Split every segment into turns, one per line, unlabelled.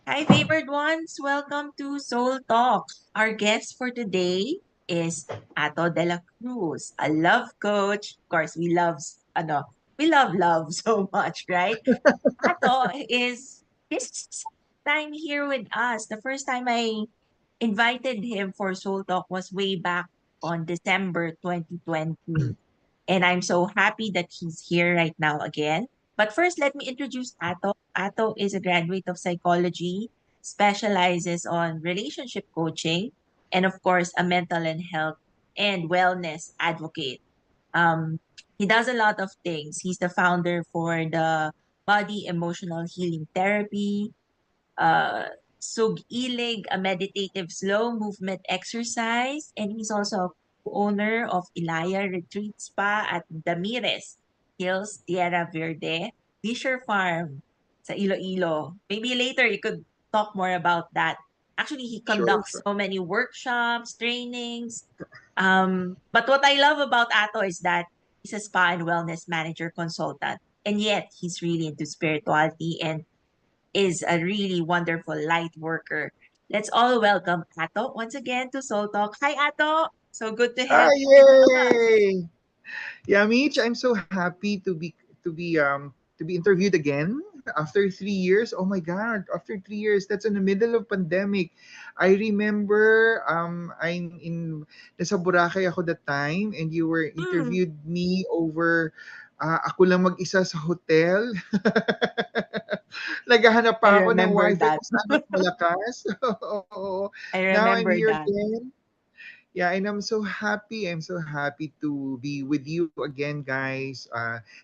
Hi, favored ones. Welcome to Soul Talk. Our guest for today is Atho de la Cruz, a love coach. Of course, we love love so much, right? Atho is this time here with us. The first time I invited him for Soul Talk was way back on December 2020. And I'm so happy that he's here right now again. But first, let me introduce Atho. Atho is a graduate of psychology, specializes on relationship coaching, and of course, a mental and health and wellness advocate. Um, he does a lot of things. He's the founder for the Body Emotional Healing Therapy, uh, 𝐒𝐤𝐿𝐥, a meditative slow movement exercise. And he's also owner of Ilaya Retreat Spa at Damires Hills, Tierra Verde, Leisure Farm sa Iloilo. Maybe later you could talk more about that. Actually, he
Sure,
conducts
sure.
so many workshops, trainings. But what I love about Atho is that he's a spa and wellness manager consultant. And yet he's really into spirituality and is a really wonderful light worker. Let's all welcome Atho once again to Soul Talk. Hi, Atho. So good to
Ah,
have you with us.
yay! Yeah, Mitch, I'm so happy to be interviewed again after 3 years. Oh my God, after 3 years, that's in the middle of pandemic. I remember I'm in nasa Boracay ako that time, and you were
Hmm,
interviewed me over ako lang mag-isa sa hotel. Naghahanap
I
pa ako ng
remember
wifi
that.
kung saan mas malakas. Oo.
I
Now I'm
remember
here
that.
again. Yeah, and I'm so happy. I'm so happy to be with you again, guys.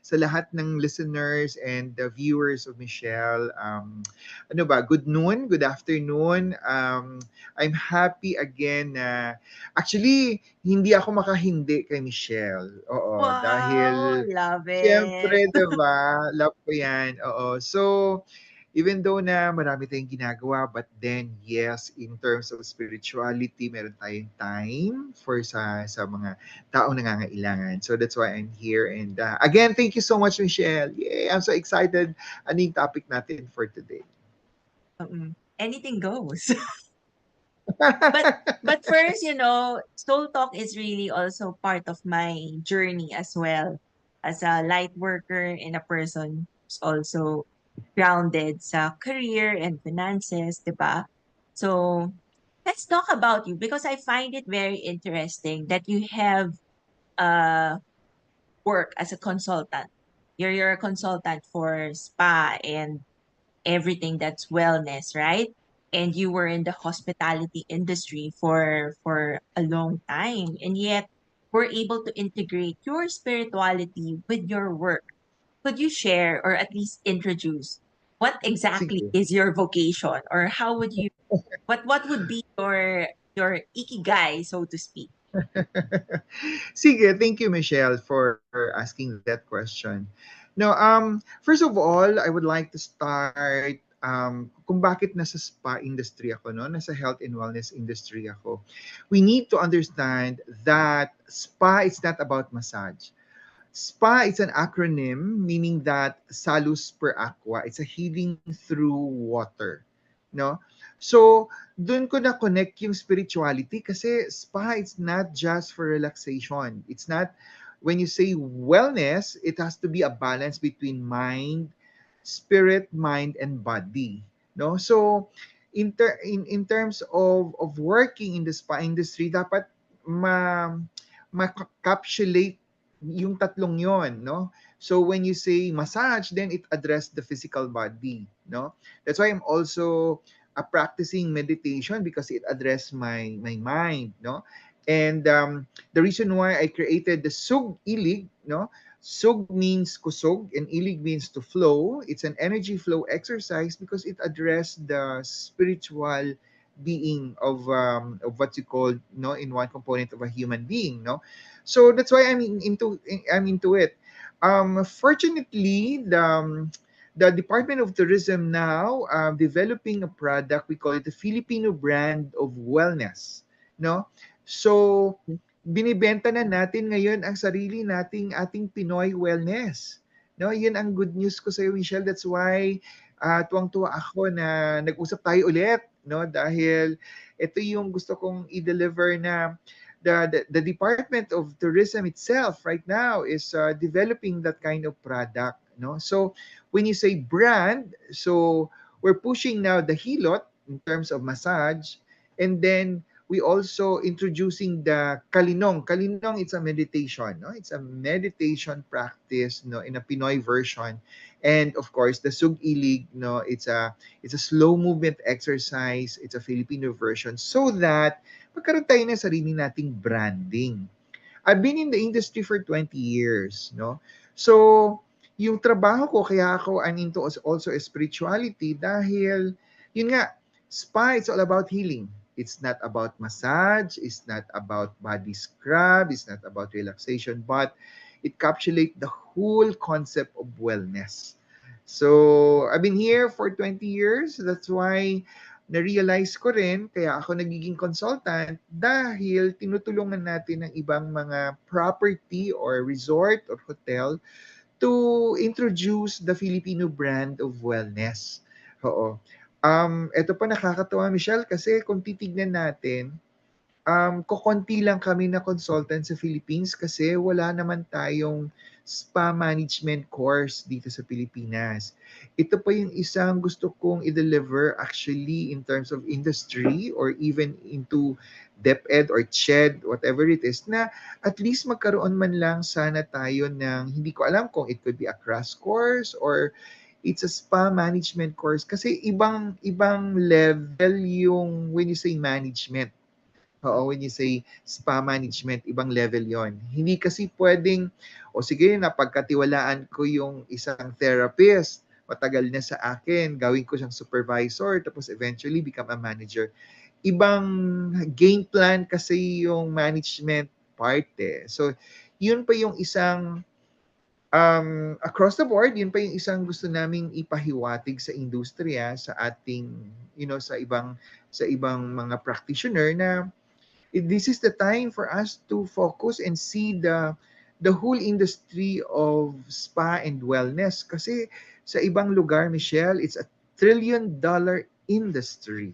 Sa lahat ng listeners and the viewers of Michelle. Ano ba? Good noon, good afternoon. I'm happy again na actually hindi ako makahindi kay Michelle. Oo,
Wow,
dahil
love it.
siyempre, 'di ba? Love ko 'yan. Oo. So, even though na marami tayong ginagawa, but then yes, in terms of spirituality, meron tayong time for sa mga taong nangangailangan. So that's why I'm here. And again, thank you so much, Michelle. Yay, I'm so excited. Ano yung topic natin for today?
Anything goes. but but first, Soul Talk is really also part of my journey as well as a light worker and a person who's also grounded sa career and finances, 'di ba? So, let's talk about you because I find it very interesting that you have uh work as a consultant. You're a consultant for spa and everything that's wellness, right? And you were in the hospitality industry for a long time, and yet we're able to integrate your spirituality with your work. Could you share or at least introduce what exactly
Sige.
is your vocation, or how would you what would be your ikigai, so to speak?
Sige, thank you, Michelle, for asking that question. No, first of all, I would like to start kung bakit nasa spa industry ako, no? Nasa health and wellness industry ako. We need to understand that spa is not about massage. SPA is an acronym meaning that salus per aqua. It's a healing through water. No? So, doon ko na connect yung spirituality kasi spa is not just for relaxation. It's not, when you say wellness, it has to be a balance between mind, spirit, mind, and body. No? So, in terms of working in the spa industry, dapat ma ma-capsulate yung tatlong yon, no? So when you say massage, then it address the physical body, no? That's why I'm also practicing meditation because it address my mind, no? And the reason why I created the 𝐒𝐤𝐿𝐥, no? Sug means kusog and ilig means to flow. It's an energy flow exercise because it address the spiritual being of what you call, no, in one component of a human being, no. So that's why I'm into it. Fortunately, the Department of Tourism now developing a product. We call it the Filipino brand of wellness. No, so binibenta na natin ngayon ang sarili nating ating Pinoy wellness. No, yun ang good news ko sa iyo, Michelle. That's why tuwang-tuwa ako na nag-usap tayo ulit, no? Dahil ito yung gusto kong i-deliver na the Department of Tourism itself right now is developing that kind of product, no? So when you say brand, so we're pushing now the hilot in terms of massage, and then we also introducing the kalinong. Kalinong, it's a meditation, no? It's a meditation practice, no, in a Pinoy version. And of course, the 𝐒𝐤𝐿𝐥, no, it's a slow movement exercise. It's a Filipino version so that magkaroon tayo ng sarili nating branding. I've been in the industry for 20 years, no? So, yung trabaho ko, kaya ako I'm into also spirituality dahil, yun nga, spa, it's all about healing. It's not about massage, it's not about body scrub, it's not about relaxation, but it encapsulates the whole concept of wellness. So, I've been here for 20 years. That's why na-realize ko rin, kaya ako nagiging consultant dahil tinutulungan natin ng ibang mga property or resort or hotel to introduce the Filipino brand of wellness. Oo. Ito pa nakakatawa, Michelle, kasi kung titignan natin, kokonti lang kami na consultant sa Philippines kasi wala naman tayong spa management course dito sa Pilipinas. Ito pa yung isang gusto kong i-deliver actually in terms of industry or even into DepEd or CHED, whatever it is, na at least magkaroon man lang sana tayo ng, hindi ko alam kung it could be a crash course or it's a spa management course kasi ibang level yung when you say management. Oo, when you say spa management, ibang level yon. Hindi kasi pwedeng, o sige, napagkatiwalaan ko yung isang therapist, matagal na sa akin, gawin ko siyang supervisor, tapos eventually become a manager. Ibang game plan kasi yung management part eh. So, yun pa yung isang, across the board, yun pa yung isang gusto naming ipahiwatig sa industriya, sa ating, sa ibang mga practitioner na this is the time for us to focus and see the whole industry of spa and wellness. Kasi sa ibang lugar, Michelle, it's a $1 trillion industry.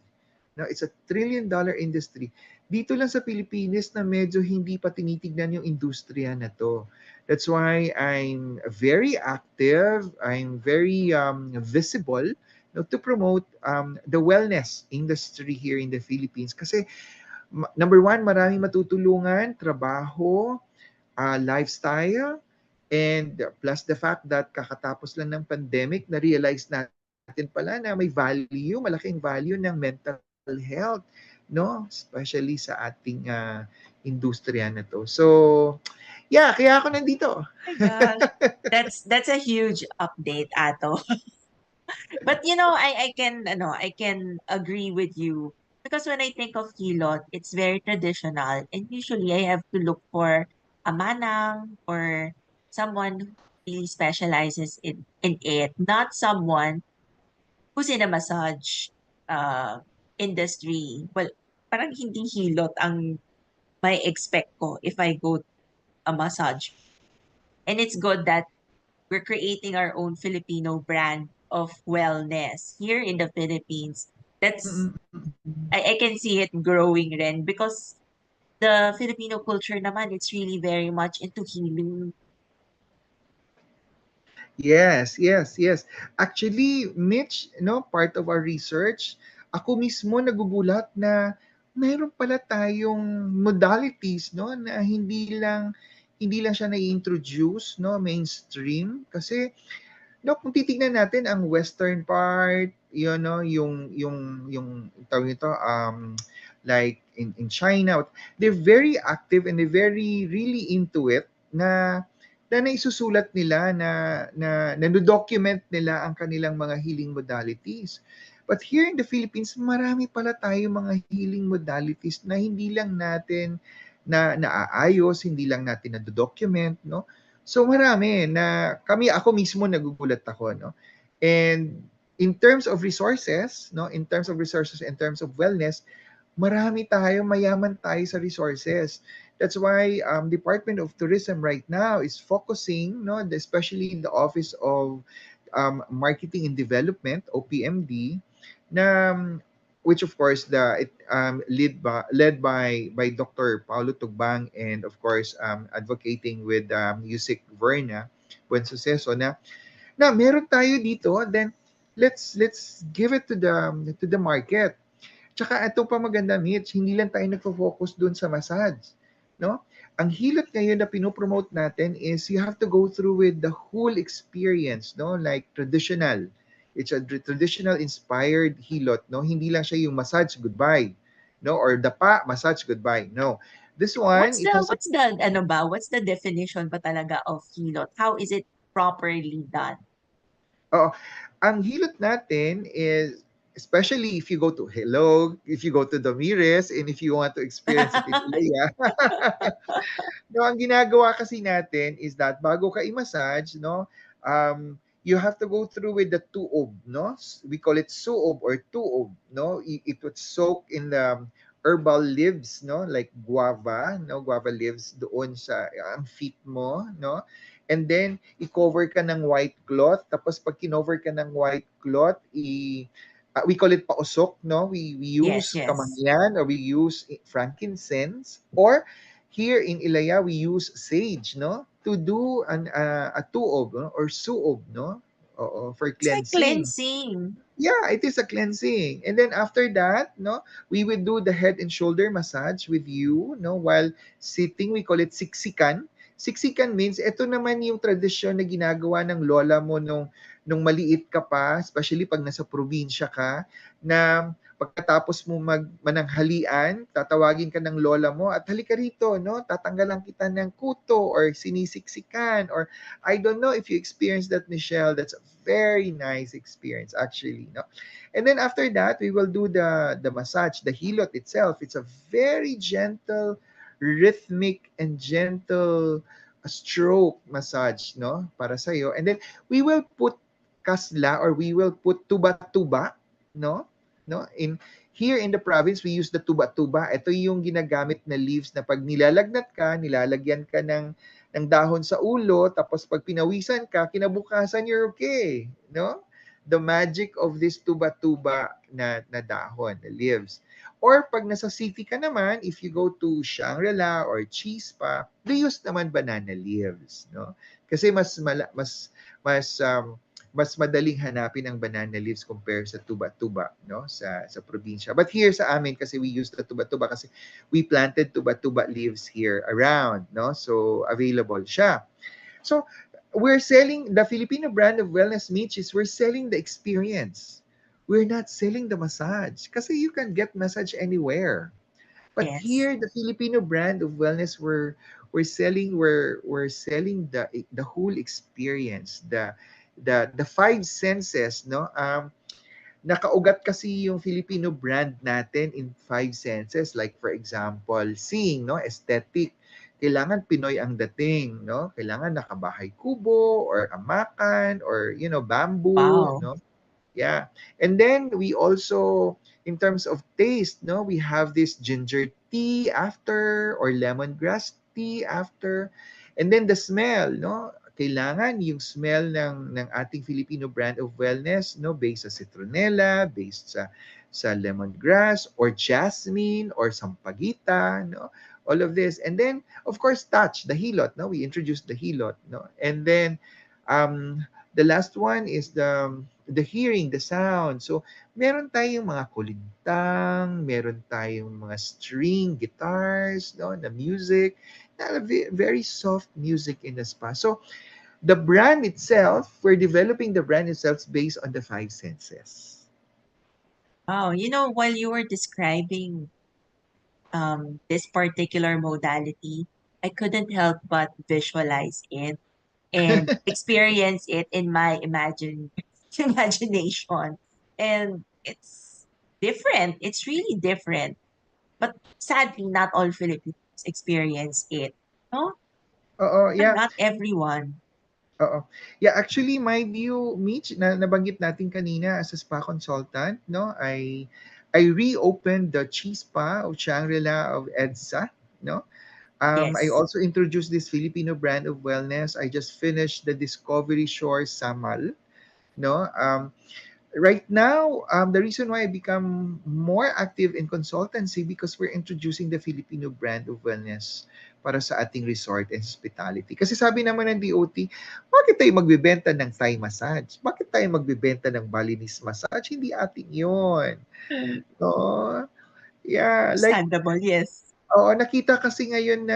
No, it's a $1 trillion industry. Dito lang sa Pilipinas na medyo hindi pa tinitignan yung industriya na to. That's why I'm very active, I'm very visible, no, to promote the wellness industry here in the Philippines. Kasi number one, maraming matutulungan, trabaho, lifestyle, and plus the fact that kakatapos lang ng pandemic, na-realize natin pala na may value, malaking value ng mental health, no? Especially sa ating industriya na to. So, yeah, kaya ako nandito.
My gosh. That's a huge update, Ato. But I can agree with you because when I think of kilot, it's very traditional, and usually I have to look for a manang or someone who really specializes in it, not someone who's in a massage uh industry. Well, parang hindi hilot ang may expect ko if I go to a massage. And it's good that we're creating our own Filipino brand of wellness here in the Philippines. That's I can see it growing rin because the Filipino culture naman, it's really very much into healing.
Yes, yes, yes. Actually, Mitch, no, part of our research, ako mismo nagugulat na meron pala tayong modalities, no, na hindi lang siya na-introduce, no, mainstream kasi no, kung titignan natin ang western part, no, yung tawag nito like in China, they're very active and they're very really into it na naisusulat nila na document nila ang kanilang mga healing modalities. But here in the Philippines, marami pala tayo mga healing modalities na hindi lang natin na naaayos, hindi lang natin na-document, no? So marami na ako mismo nagugulat ako, no? And in terms of resources, no, in terms of resources, in terms of wellness, marami tayo, mayaman tayo sa resources. That's why Department of Tourism right now is focusing, no, especially in the Office of Marketing and Development, OPMD, na which of course led by Dr. Paulo Tugbang, and of course advocating with Yusik Verna Buen Suceso, na meron tayo dito, then let's give it to the market. Tsaka ito pa maganda, Mitch, hindi lang tayo nagfo-focus dun sa massage, no? Ang hilot ngayon na pinopromote natin is you have to go through with the whole experience, no? Like traditional. It's a traditional inspired hilot, no? Hindi lang siya yung massage goodbye, no? Or dapa, massage goodbye. No. This one, it has a
What's the definition ba talaga of hilot? How is it properly done?
Oo. Ang hilot natin is, especially if you go to Hello, if you go to Domires, and if you want to experience it in Ilaya. No, ang ginagawa kasi natin is that bago ka i-massage, no, you have to go through with the tuob, no? We call it suob or tuob, no? It would soak in the herbal leaves, no? Like guava, no? Guava leaves doon sa ang feet mo, no? And then, i-cover ka ng white cloth. Tapos, pag kinover ka ng white cloth, we call it pausok, no? We
Yes,
use
yes.
kamangyan, or we use frankincense, or here in Ilaya, we use sage, no? To do a tuob, no? Or suob, no? Oo, for
It's like
cleansing.
cleansing.
Yeah, it is a cleansing. And then after that, no, we will do the head and shoulder massage with you, no, while sitting. We call it siksikan. Siksikan means ito naman yung tradisyon na ginagawa ng lola mo nung maliit ka pa, especially pag nasa probinsya ka, na pagkatapos mo mananghalian, tatawagin ka ng lola mo at halika rito, no? Tatanggalan kita ng kuto or sinisiksikan, or I don't know if you experienced that, Michelle. That's a very nice experience, actually, no? And then after that, we will do the massage, the hilot itself. It's a very gentle, rhythmic, and gentle stroke massage, no? Para sa iyo. And then we will put kasla, or we will put tuba-tuba, no? No? Here in the province, we use the tuba-tuba. Ito yung ginagamit na leaves na pag nilalagnat ka, nilalagyan ka ng dahon sa ulo, tapos pag pinawisan ka, kinabukasan you're okay, no? The magic of this tuba-tuba na dahon, the leaves. Or pag nasa city ka naman, if you go to Shangri-La or Chispa, they use naman banana leaves, no? Kasi mas madaling hanapin ang banana leaves compare sa tuba-tuba, no, sa probinsya. But here sa amin, kasi we use the tuba-tuba kasi we planted tuba-tuba leaves here around, no, so available siya. So we're selling the Filipino brand of wellness, Mitch, is we're selling the experience. We're not selling the massage kasi you can get massage anywhere. But
Yes.
here, the Filipino brand of wellness, we're selling the whole experience, the five senses, no? Nakaugat kasi yung Filipino brand natin in five senses. Like for example, seeing, no? Aesthetic. Kailangan Pinoy ang dating, no? Kailangan nakabahay kubo or amakan or bamboo,
Wow.
no? Yeah. And then we also, in terms of taste, no, we have this ginger tea after, or lemongrass tea after. And then the smell, no? Kailangan yung smell ng ating Filipino brand of wellness, no, based sa citronella, based sa lemongrass or jasmine or sampagita, no? All of this. And then of course touch, the hilot, no? We introduced the hilot, no? And then um the last one is the hearing, the sound. So, meron tayong mga kulintang, meron tayong mga string guitars, no, na music, na very soft music in the spa. So, the brand itself, we're developing the brand itself based on the five senses.
Wow. While you were describing this particular modality, I couldn't help but visualize it and experience it in my imagination. And it's different. It's really different. But sadly, not all Filipinos experience it. No?
Oo, yeah.
Not everyone.
Oo. Yeah, actually, mind you, Mitch, na nabanggit natin kanina as a spa consultant, no, I reopened the cheese spa of Shangri-La of EDSA, no. I
Yes.
also introduced this Filipino brand of wellness. I just finished the Discovery Shore Samal. no? Right now, the reason why I become more active in consultancy because we're introducing the Filipino brand of wellness para sa ating resort and hospitality. Kasi sabi naman ng DOT, bakit tayo magbebenta ng Thai massage? Bakit tayo magbebenta ng Balinese massage? Hindi ating yon. No? Yeah, like,
Understandable, yes.
oo, nakita kasi ngayon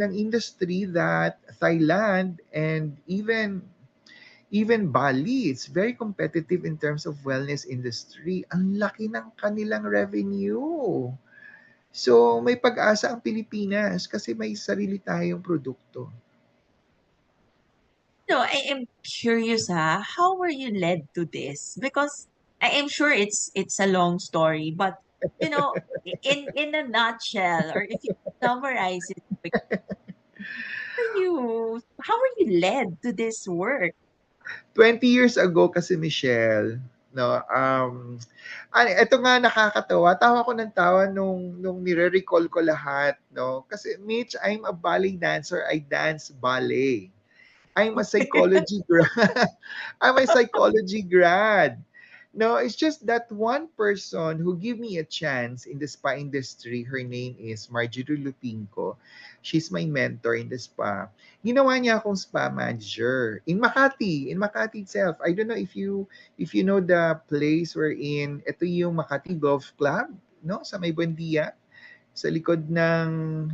ng industry that Thailand and even Bali, it's very competitive in terms of wellness industry. Ang laki ng kanilang revenue. So, may pag-asa ang Pilipinas kasi may sarili tayong produkto.
No, I am curious, how were you led to this? Because I am sure it's a long story, but you know, in a nutshell, or if you summarize it, how were you led to this work?
20 years ago kasi, Michelle, no, eto nga nakakatawa. Tawa ko ng tawa nung nire-recall ko lahat, no? Kasi, Mitch, I'm a ballet dancer. I dance ballet. I'm a psychology grad. I'm a psychology grad. No, it's just that one person who gave me a chance in the spa industry. Her name is Marjorie Lupinco. She's my mentor in the spa. Ginawa niya akong spa manager in Makati itself. I don't know if you know the place we're in. Ito yung Makati Golf Club, no? Sa may Buendia, sa likod ng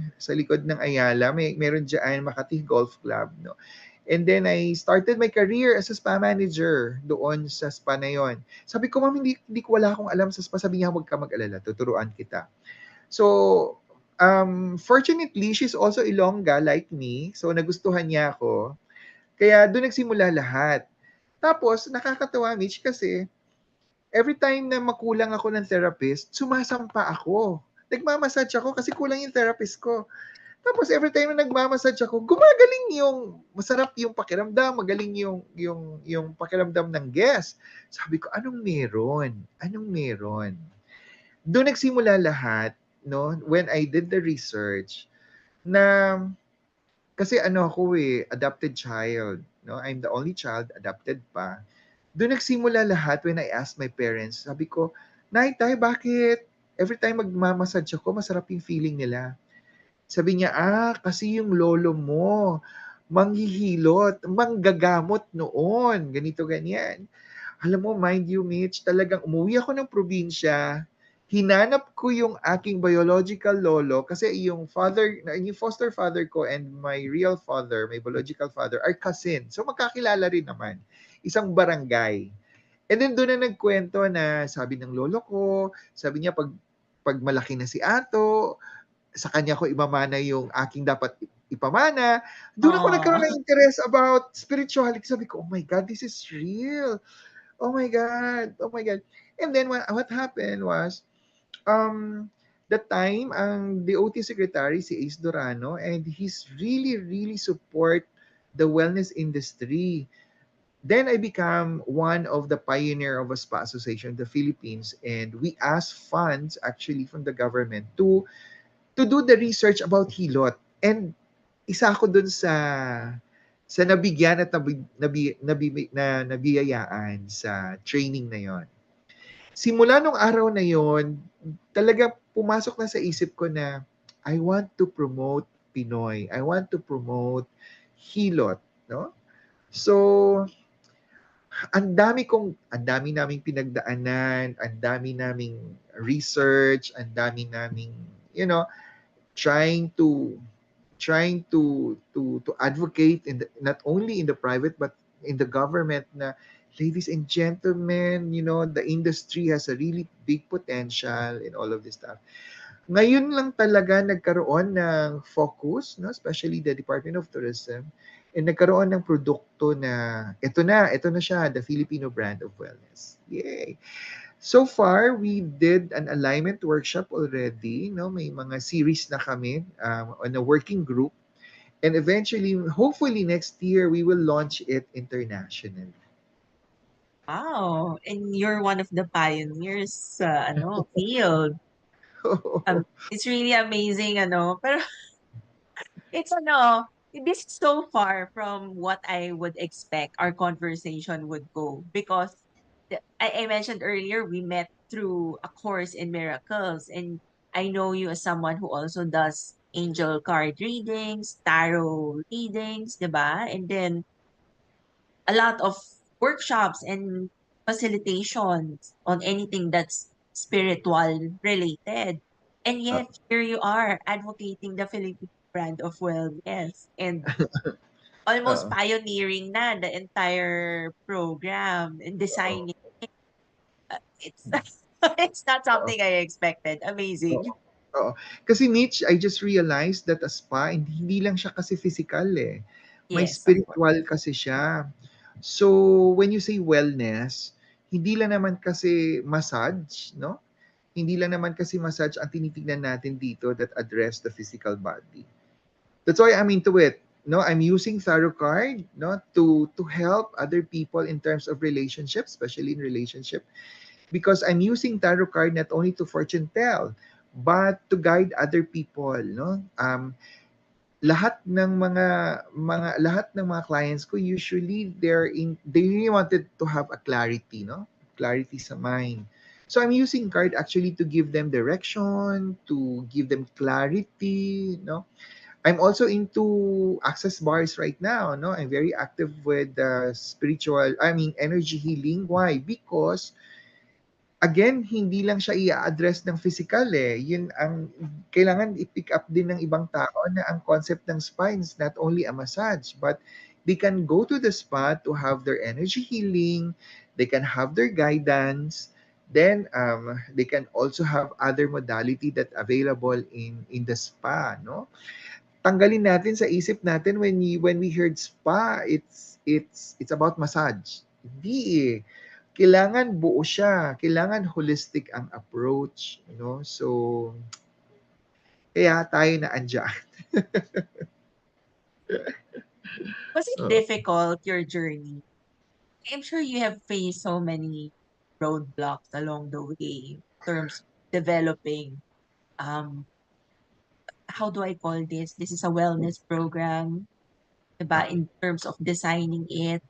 Ayala, meron diyan Makati Golf Club, no? And then I started my career as a spa manager doon sa spa na yon. Sabi ko, ma'am, wala akong alam sa spa. Sabi niya, huwag ka mag-alala, tuturuan kita. So, fortunately, she's also Ilongga like me. So, nagustuhan niya ako. Kaya doon nagsimula lahat. Tapos, nakakatawa, Mitch, kasi every time na makulang ako ng therapist, sumasampa ako. Nagmamassage ako kasi kulang yung therapist ko. Tapos every time na nagmamassage ako, gumagaling yung masarap yung pakiramdam, magaling yung pakiramdam ng guest. Sabi ko, anong meron? Anong meron? Doon nagsimula lahat, no? When I did the research na kasi ano ako adopted child, no? I'm the only child, adopted pa. Doon nagsimula lahat when I asked my parents. Sabi ko, Nay, Tay, bakit every time magmamassage ako, masarap yung feeling nila? Sabi niya, kasi yung lolo mo, manghihilot, manggagamot noon, ganito, ganyan. Alam mo, mind you, Mitch, talagang umuwi ako ng probinsya, hinanap ko yung aking biological lolo kasi yung foster father ko and my real father, my biological father, are cousin. So magkakilala rin naman. Isang barangay. And then doon na nagkwento na sabi ng lolo ko, sabi niya pag malaki na si Atho, sa kanya ko imamana yung aking dapat ipamana. Doon ako nagkaroon
Oh,
ng interest about spirituality. Sabi ko, oh my God, this is real. Oh my God. Oh my God. And then what happened was, that time, ang DOT secretary, si Ace Dorano, and he's really, really support the wellness industry. Then I become one of the pioneer of a spa association in the Philippines, and we asked funds actually from the government to do the research about hilot. And isa ako dun sa nabigyan at nabiyayaan sa training na yon. Simula nung araw na yon, talaga pumasok na sa isip ko na I want to promote Pinoy. I want to promote hilot, no? So, ang dami naming pinagdaanan, ang dami naming research, ang dami naming, trying to trying to advocate not only in the private but in the government na, ladies and gentlemen, the industry has a really big potential in all of this stuff. Ngayon lang talaga nagkaroon ng focus, no, especially the Department of Tourism, and nagkaroon ng produkto na ito na siya, the Filipino brand of wellness. Yay. So far, we did an alignment workshop already. No, may mga series na kami on a working group. And eventually, hopefully next year, we will launch it internationally.
wow. And you're one of the pioneers sa field. It's really amazing, pero it's this is so far from what I would expect our conversation would go because I mentioned earlier we met through a course in miracles, and I know you as someone who also does angel card readings, tarot readings, diba? And then a lot of workshops and facilitations on anything that's spiritual related. And
Uh,
yet here you are advocating the Filipino brand of wellness and almost
Oo.
pioneering na the entire program and
Oo.
designing. It's it's not
Oo.
something I expected.
Oo.
Amazing.
Oo. Kasi Mitch, I just realized that a spa, hindi lang siya kasi physical eh. May
Yes, of course.
spiritual kasi siya. So, when you say wellness, hindi lang naman kasi massage, no? Hindi lang naman kasi massage ang tinitignan natin dito that address the physical body. That's why I'm into it. No, I'm using tarot card, no, to help other people in terms of relationships, especially in relationship, because I'm using tarot card not only to fortune tell, but to guide other people, no? Lahat ng mga clients ko usually they really wanted to have a clarity, no? Clarity sa mind. So I'm using card actually to give them direction, to give them clarity, no? I'm also into access bars right now, no? I'm very active with energy healing. Why? Because again, hindi lang siya i-address ng physical eh. Yun ang kailangan i-pick up din ng ibang tao na ang concept ng spa is not only a massage, but they can go to the spa to have their energy healing, they can have their guidance, then they can also have other modality that available in the spa, no? Tanggalin natin sa isip natin when we heard spa, it's about massage. Hindi eh. Kailangan buo siya, kailangan holistic ang approach, you know? So, kaya tayo na andiyan.
Was it
Oo.
difficult, your journey? I'm sure you have faced so many roadblocks along the way in terms of developing um how do I call this? This is a wellness program, diba?
Oo.
In terms of designing it.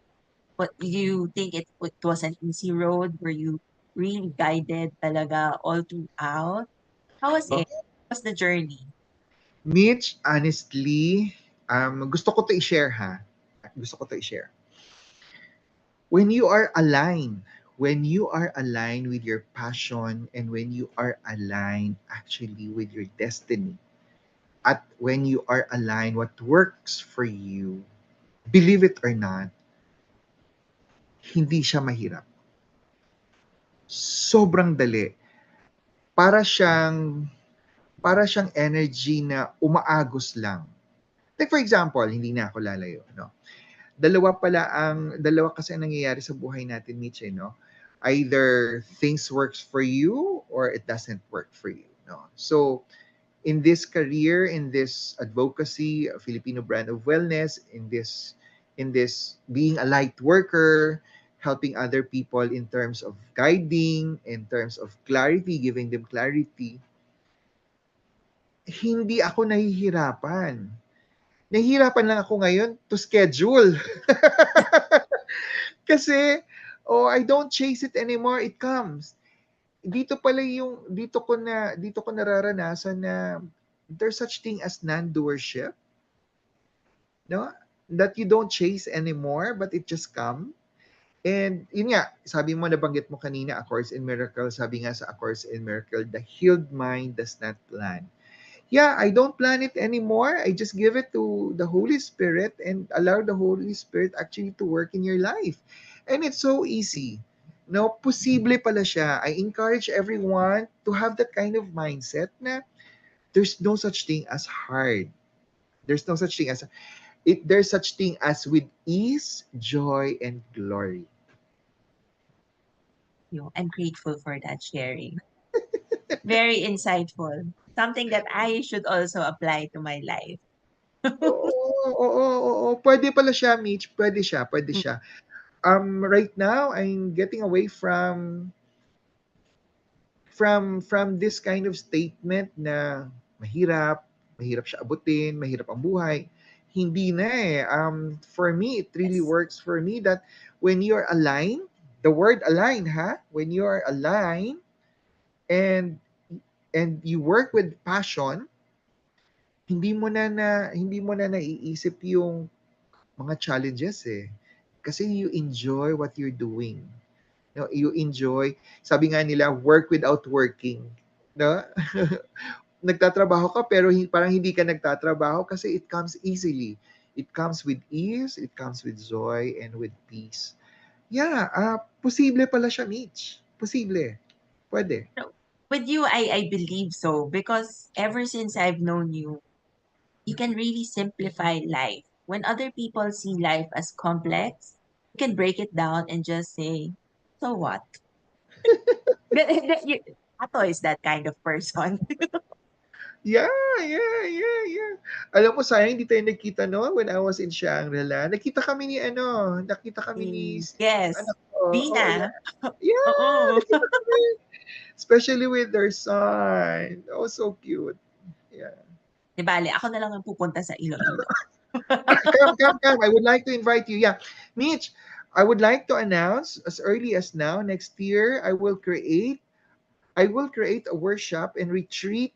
But do you think it was an easy road? Were you really guided talaga all throughout? How was
Oh,
it? How was the journey?
Mitch, honestly, gusto ko to i-share ha. Gusto ko to i-share. When you are aligned, when you are aligned with your passion and when you are aligned actually with your destiny, at when you are aligned what works for you, believe it or not, hindi siya mahirap. Sobrang dali. Para siyang para siyang energy na umaagos lang. Like for example, hindi na ako lalayo, no? Dalawa kasi ang nangyayari sa buhay natin, Mitch, eh, no? Either things works for you or it doesn't work for you, no? So, in this career, in this advocacy, a Filipino brand of wellness, in this being a light worker, helping other people in terms of guiding, in terms of clarity, giving them clarity, hindi ako nahihirapan. Nahihirapan lang ako ngayon to schedule. Kasi, oh, I don't chase it anymore, it comes. Dito ko nararanasan na there's such thing as non-doership, no? That you don't chase anymore, but it just come. And yun nga, sabi mo, nabanggit mo kanina, A Course in Miracles, sabi nga sa A Course in Miracle, the healed mind does not plan. Yeah, I don't plan it anymore. I just give it to the Holy Spirit and allow the Holy Spirit actually to work in your life. And it's so easy. No, posible pala siya. I encourage everyone to have that kind of mindset na there's no such thing as hard. There's no such thing as there's such thing as with ease, joy, and glory.
I'm grateful for that sharing. Very insightful. Something that I should also apply to my life.
Oo. Pwede pala siya, Mitch. Pwede siya, pwede siya. Right now, I'm getting away from this kind of statement na mahirap siya abutin, mahirap ang buhay. hindi na eh. For me, it really
Yes.
works for me that when you're aligned, the word align, ha? When you are aligned and you work with passion, hindi mo na naiisip yung mga challenges eh. Kasi you enjoy what you're doing. No, you enjoy, sabi nga nila, work without working. No? Nagtatrabaho ka pero parang hindi ka nagtatrabaho kasi it comes easily. It comes with ease, it comes with joy and with peace. Yeah, posible pala siya, Mitch. Posible. Pwede.
No, with you, I believe so because ever since I've known you, you can really simplify life. When other people see life as complex, you can break it down and just say, so what? Ato is that kind of person.
Yeah, yeah. Alam mo, sayang hindi tayo nagkita no when I was in Shangri-La. Nakita kami ni
Yes.
anak ko. Oh, yeah.
Bina.
Yeah,
Oo.
nakita kami. Especially with their son. Oh, so cute. Yeah.
Di bale, ako na lang ang pupunta sa Iloilo.
Come. I would like to invite you. Yeah. Mitch, I would like to announce as early as now, next year, I will create a workshop and retreat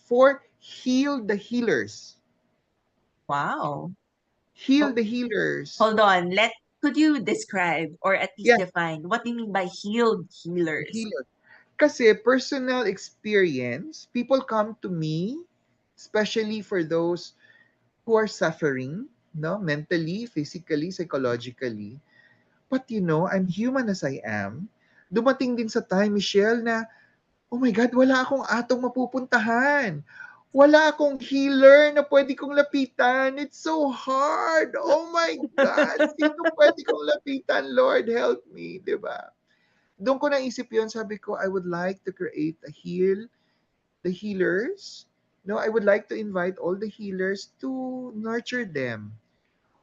for Heal the Healers.
Wow.
Heal
Oh,
the Healers.
hold on. Could you describe or at least
Yeah,
define what do you mean by healed healers?
healer. Kasi personal experience, people come to me, especially for those who are suffering, no, mentally, physically, psychologically. But I'm human as I am. Dumating din sa time, Michelle, na, oh my God, wala akong atong mapupuntahan. Wala akong healer na pwede kong lapitan. It's so hard. Oh my God, sino pwede kong lapitan? Lord, help me, di ba? Doon ko naisip yun, sabi ko, I would like to create the healers. No, I would like to invite all the healers to nurture them.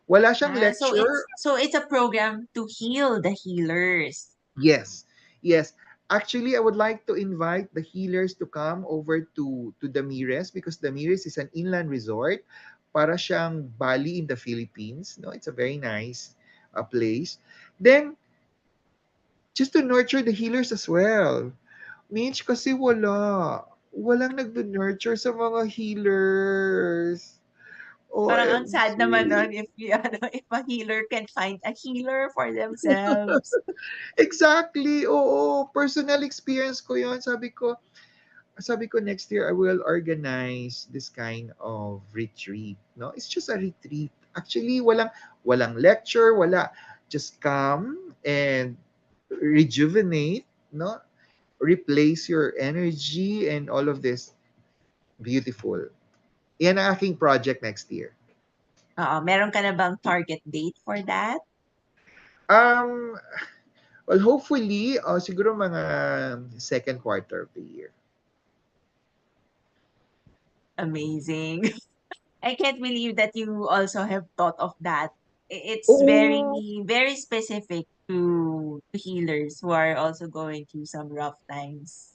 Wala siyang
Ah,
lecture.
so it's a program to heal the healers.
Yes. Yes. Actually, I would like to invite the healers to come over to Damires because Damires is an inland resort. Para siyang Bali in the Philippines. No, it's a very nice place. Then, just to nurture the healers as well. Mitch, kasi walang nagdo-nurture sa mga healers.
Parang ang sad
OMG.
naman nun if if a healer can find a healer for themselves.
Exactly. Oo, personal experience ko 'yon. Sabi ko next year I will organize this kind of retreat, no? It's just a retreat. Actually, walang lecture, wala. Just come and rejuvenate, no? Replace your energy and all of this. Beautiful. Yan ang aking project next year.
Oo, meron ka na bang target date for that?
Um, well, hopefully, siguro mga second quarter of the year.
Amazing. I can't believe that you also have thought of that. It's very,
Oo.
very specific to healers who are also going through some rough times.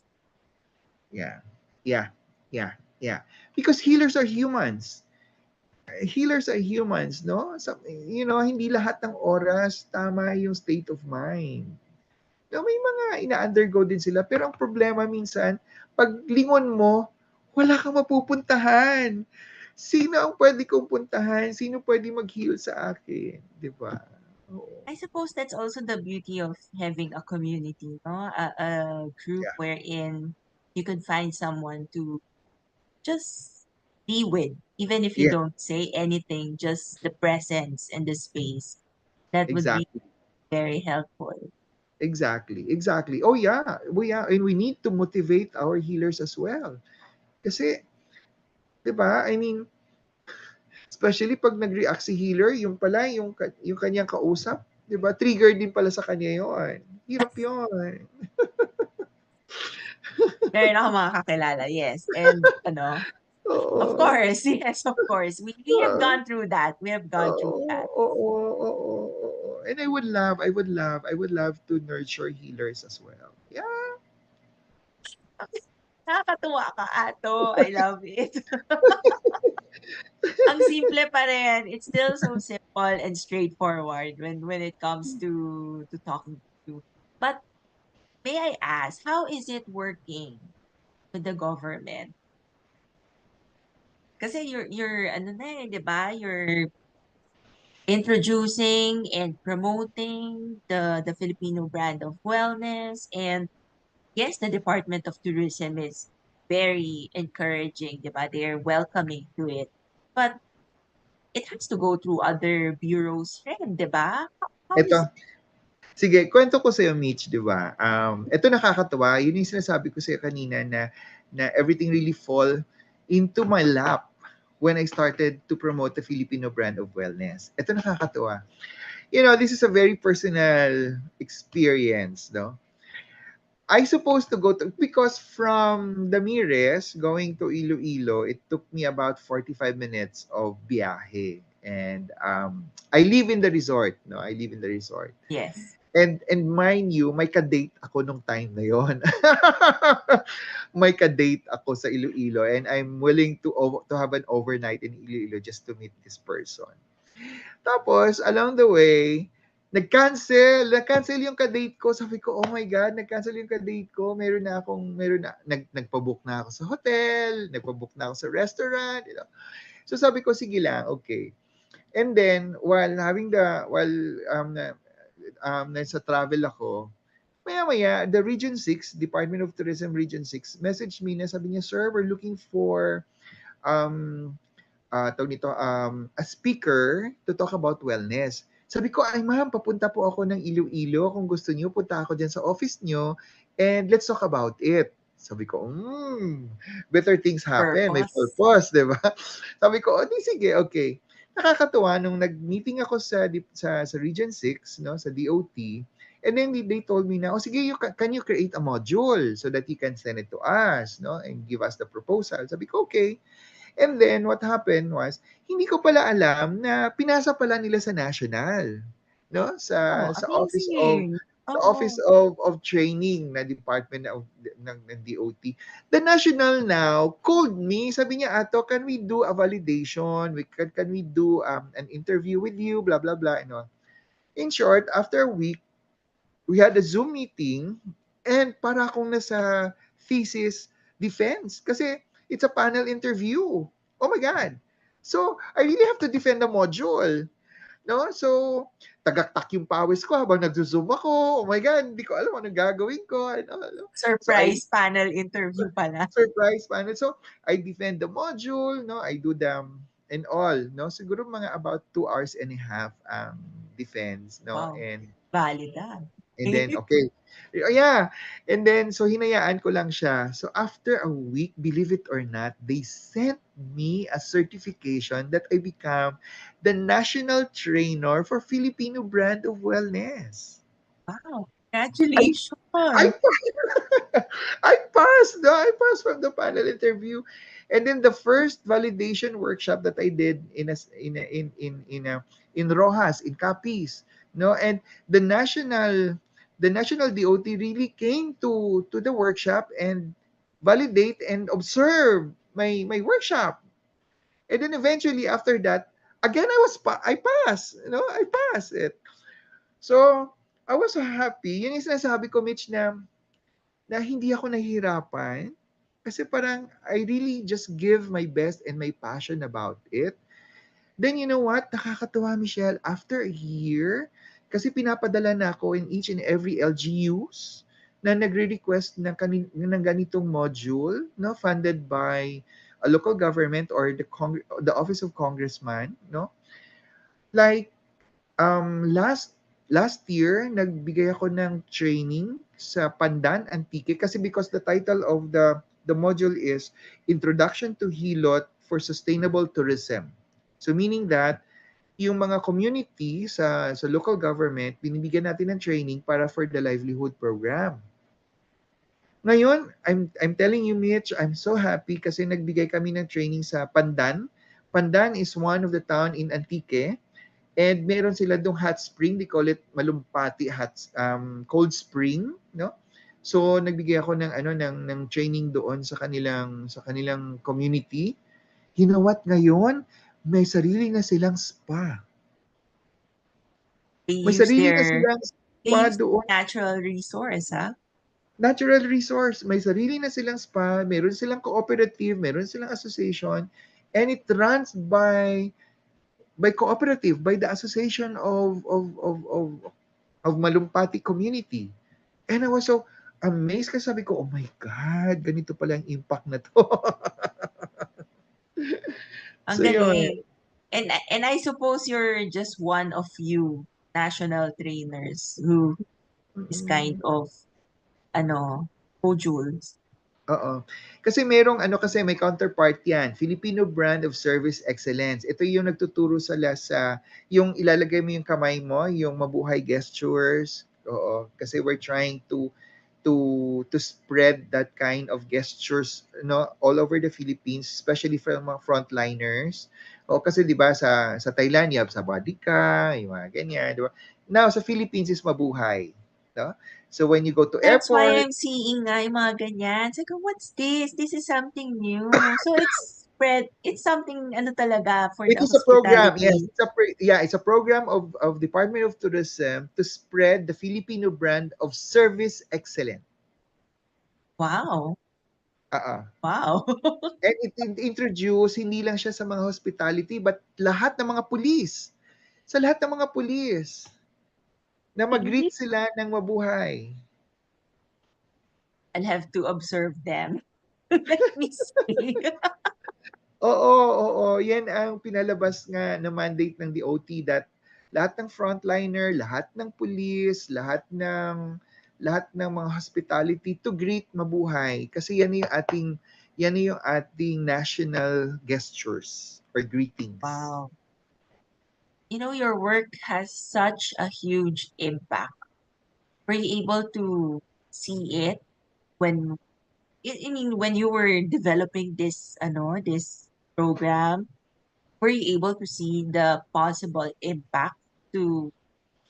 Yeah. Yeah. Yeah. Yeah. Because healers are humans. Healers are humans, no? Hindi lahat ng oras tama yung state of mind. No, may mga ina-undergo din sila. Pero ang problema minsan, pag lingon mo, wala kang mapupuntahan. Sino ang pwede kong puntahan? Sino pwede mag-heal sa akin? Di ba? Oo.
I suppose that's also the beauty of having a community, no? A group
Yeah.
wherein you could find someone to just be with, even if you
Yeah.
don't say anything, just the presence and the space. That would be
Exactly.
very helpful.
Exactly. Oh yeah. And we need to motivate our healers as well. Kasi, 'di ba? I mean, especially pag nag-react si healer, yung pala, yung kanyang kausap, di ba? Trigger din pala sa kanya yun. Hirap yun.
Meron ako mga kakilala, yes. And of
Oo.
course, yes, of course. We have
Ah,
gone through that. We have gone through that.
oo. And I would love to nurture healers as well. Yeah.
Nakakatuwa ka, Ato. I love it. ang simple pa rin. It's still so simple and straightforward when it comes to talking to. But may I ask, how is it working with the government? Kasi you're ano na eh, 'di ba? You're introducing and promoting the Filipino brand of wellness, and yes, the Department of Tourism is very encouraging, 'di ba? They're welcoming to it. But it has to go through other bureaus rin, 'di ba? How is
Ito, sige, kwento ko sa'yo, Mitch, di ba? Ito nakakatawa. Yun yung sinasabi ko sa'yo kanina na everything really fall into my lap when I started to promote the Filipino brand of wellness. Ito nakakatawa. You know, this is a very personal experience, no? I supposed to go to, because from the Mires going to Iloilo, it took me about 45 minutes of biyahe. And I live in the resort, no? I live in the resort.
yes,
And mind you, may ka-date ako nung time na yon. May ka-date ako sa Iloilo and I'm willing to have an overnight in Iloilo just to meet this person. Tapos, along the way, nag-cancel yung ka-date ko. Sabi ko, oh my God, nag-cancel yung ka-date ko. Nagpa-book na ako sa hotel, nagpa-book na ako sa restaurant, you know. So sabi ko, sige lang, okay. And then, nasa travel ako, maya-maya, the Region 6, Department of Tourism Region 6, message me na sabi niya, sir, we're looking for um, a speaker to talk about wellness. Sabi ko, ay ma'am, papunta po ako ng Iloilo. Kung gusto niyo, punta ako dyan sa office niyo and let's talk about it. Sabi ko, better things happen. May
purpose.
purpose, di ba? Sabi ko, di sige, okay. Nakakatuwa nung nag-meeting ako sa Region 6, no, sa DOT, and then they told me na, oh sige, can you create a module so that you can send it to us, no, and give us the proposal. Sabi ko, okay. And then what happened was, hindi ko pala alam na pinasa pala nila sa national, no?
Oh,
Sa office of
amazing. Oo.
training na department ng DOT. The national now called me, sabi niya, Atho, can we do a validation? Can we do an interview with you, blah blah blah, and all. In short, after a week, we had a Zoom meeting and para akong nasa thesis defense kasi it's a panel interview. Oh my God. So, I really have to defend the module. No? So, tagaktak yung pawis ko habang nagzo-zoom ako. Oh my God, hindi ko alam anong gagawin ko. Ano. So, I
Surprise panel interview pala.
surprise panel. So, I defend the module, no? I do them and all, no? Siguro mga about 2 hours and a half defense, no?
Wow. Valid ah.
And then, okay. Oh, yeah. And then, so hinayaan ko lang siya. So after a week, believe it or not, they sent me a certification that I become the national trainer for Filipino brand of wellness.
Wow.
I I
Congratulations.
I passed. No, I passed from the panel interview, and then the first validation workshop that I did in Rojas in Capiz. No, and the national DOT really came to the workshop and validate and observe my workshop. And then eventually after that, again I passed. You know, I passed it. So I was so happy. Yun yung sinasabi ko, Mitch, na hindi ako nahihirapan kasi parang I really just give my best and my passion about it. Then you know what? Nakakatuwa, Michelle, after a year, kasi pinapadala na ako in each and every LGUs na nagre-request ng ganitong module, no, funded by a local government or the Office of Congressman, no? Like last year nagbigay ako ng training sa Pandan Antique kasi because the title of the module is Introduction to Hilot for Sustainable Tourism. So meaning that yung mga community sa local government, binibigyan natin ng training para for the livelihood program. Ngayon, I'm telling you, Mitch, I'm so happy kasi nagbigay kami ng training sa Pandan. Pandan is one of the town in Antique. And meron sila dong hot spring, they call it Malumpati cold spring, no? So nagbigay ako ng training doon sa kanilang community. You know what, ngayon may sarili na silang spa.
They
May
use
sarili na
their
silang
they
spa
use
doon.
natural resource, huh?
Natural resource. May sarili na silang spa, meron silang cooperative, meron silang association, and it runs by cooperative, by the association of Malumpati community. And I was so amazed kasi sabi ko, oh my God, ganito pala ang impact na to.
Ang
So yun.
galing. And I suppose you're just one of few national trainers who is kind
Mm-mm.
of modules.
Oo. Kasi merong ano kasi may counterpart yan, Filipino Brand of Service Excellence. Ito yung nagtuturo sa yung ilalagay mo yung kamay mo, yung mabuhay gestures. Oo. Kasi we're trying to spread that kind of gestures all over the Philippines, especially from mga frontliners. O kasi 'di ba sa Thailand, you have sa body ka, yung mga ganyan, 'di ba? Now sa Philippines is mabuhay, no? So when you go to
That's why
airport,
I'm seeing nga yung mga ganyan. Sabi ko, what's this? This is something new. So it's something talaga for
it
the
is a program. Yes,
hospitality.
it's a program of Department of Tourism to spread the Filipino brand of service excellence.
Wow.
Uh-uh.
Wow.
And introduce hindi lang siya sa mga hospitality but lahat ng mga pulis. Sa lahat ng mga pulis na mag-greet
Really?
sila ng mabuhay.
I'll have to observe them. Let me see.
Oo, oo. Yan ang pinalabas nga na mandate ng DOT that lahat ng frontliner, lahat ng pulis, lahat ng mga hospitality to greet mabuhay kasi yan yung ating national gestures or greetings.
Wow. Your work has such a huge impact. Were you able to see it when I mean when you were developing this program? Were you able to see the possible impact to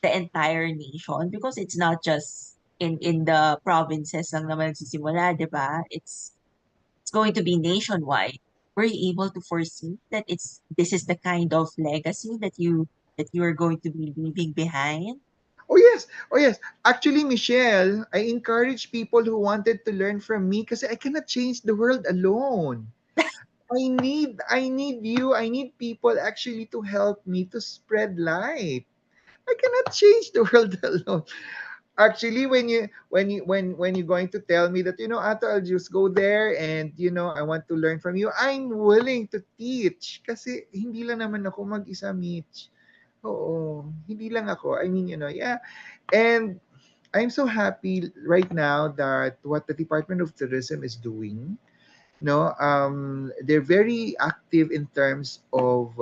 the entire nation? Because it's not just in the provinces lang naman nagsisimula, 'di ba? It's going to be nationwide. Were you able to foresee that this is the kind of legacy that you are going to be leaving behind?
Oh yes, oh yes. Actually, Michelle, I encourage people who wanted to learn from me kasi I cannot change the world alone. I need you. I need people actually to help me to spread light. I cannot change the world alone. Actually, when you're going to tell me that Atho, I'll just go there and I want to learn from you, I'm willing to teach kasi hindi lang naman ako mag-isa, Mitch. Oo, hindi lang ako. I mean, yeah. And I'm so happy right now that what the Department of Tourism is doing. No, they're very active in terms of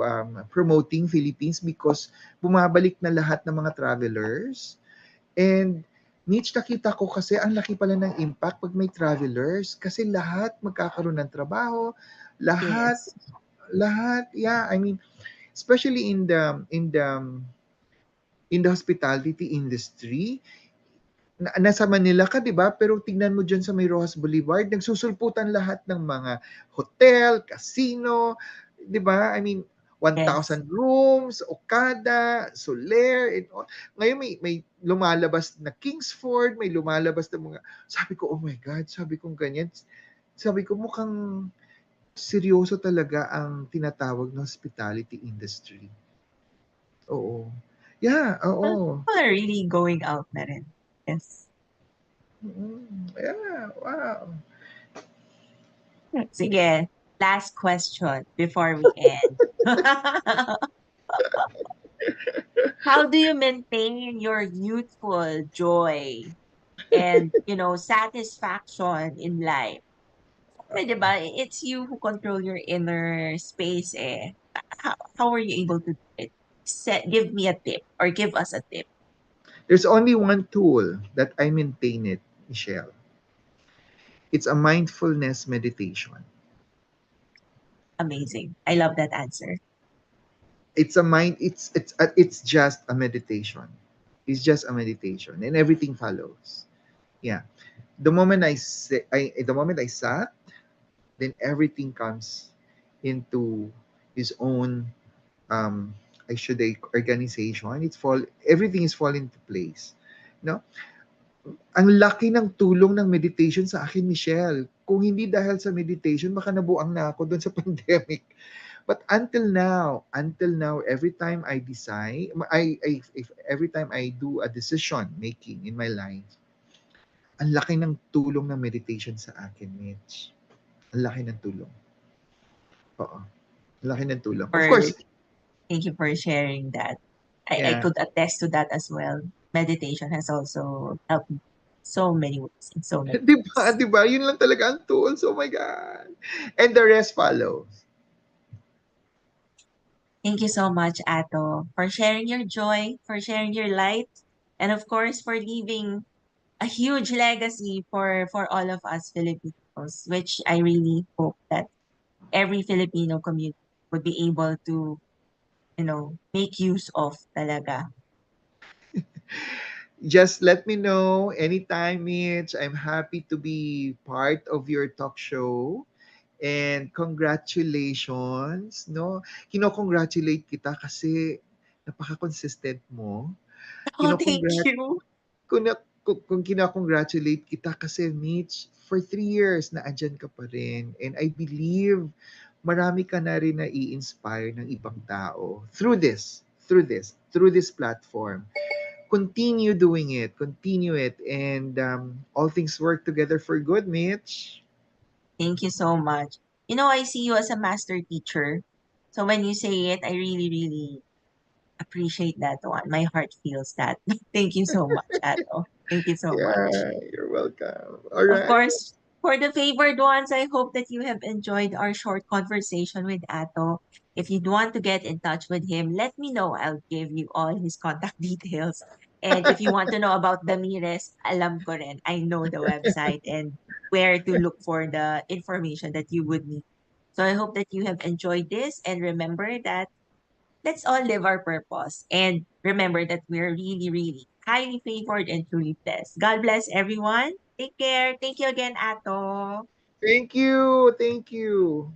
promoting Philippines because bumabalik na lahat ng mga travelers. And Mitch, nakita ko kasi ang laki pala ng impact pag may travelers kasi lahat magkakaroon ng trabaho, lahat,
Yes.
lahat, yeah, I mean, especially in the hospitality industry, nasa Manila ka, 'di ba? Pero tingnan mo diyan sa may Rojas Boulevard, nagsusulputan lahat ng mga hotel, casino, 'di ba? I mean,
Yes.
1,000 rooms, Okada, Soler, and all. Ngayon may lumalabas na Kingsford, may lumalabas na mga sabi ko, "Oh my God," sabi ko ganyan. Sabi ko mukhang seryoso talaga ang tinatawag na hospitality industry. Oo. Yeah,
Well,
oo.
people are really going out na rin. Yes.
Yeah, wow.
Sige, last question before we end. How do you maintain your youthful joy and, satisfaction in life? Kasi, 'di ba, it's you who control your inner space eh. How are you able to do it? Give me a tip or give us a tip.
There's only one tool that I maintain it, Michelle. It's a mindfulness meditation.
Amazing. I love that answer.
It's just a meditation. It's just a meditation and everything follows. Yeah. The moment I sat, then everything comes into his own um, I should say organization, everything is fall into place. No? Ang laki ng tulong ng meditation sa akin, Michelle. Kung hindi dahil sa meditation, baka nabuang na ako doon sa pandemic. But until now, every time I decide, every time I do a decision making in my life, ang laki ng tulong ng meditation sa akin, Mitch. Ang laki ng tulong. Oo. Ang laki ng tulong. Of
For
course,
Thank you for sharing that. I
yeah.
could attest to that as well. Meditation has also helped me so many ways, in so many
Di ba?
ways.
Di ba? Yun lang talaga ang tools. Oh my God. And the rest follows.
Thank you so much, Atho, for sharing your joy, for sharing your light, and of course for leaving a huge legacy for all of us Filipinos, which I really hope that every Filipino community would be able to, make use of talaga.
Just let me know anytime, Mitch. I'm happy to be part of your talk show. And congratulations, no? Kino-congratulate kita kasi napaka-consistent mo.
Oh, thank
Kino-congrat
you.
kung kina-congratulate kita kasi Mitch, for 3 years na andyan ka pa rin. And I believe marami ka na rin na i-inspire ng ibang tao through this platform. Continue it, and all things work together for good, Mitch.
Thank you so much. I see you as a master teacher. So when you say it, I really, really appreciate that one. My heart feels that. Thank you so much, Ato. Thank you so much.
Yeah, you're welcome. All
Of
right.
course, for the favored ones, I hope that you have enjoyed our short conversation with Ato. If you'd want to get in touch with him, let me know. I'll give you all his contact details. And if you want to know about the Mires, alam ko rin. I know the website and where to look for the information that you would need. So I hope that you have enjoyed this and remember that let's all live our purpose. And remember that we're really, really highly favored and truly blessed. God bless everyone. Take care. Thank you again, Ato.
Thank you. Thank you.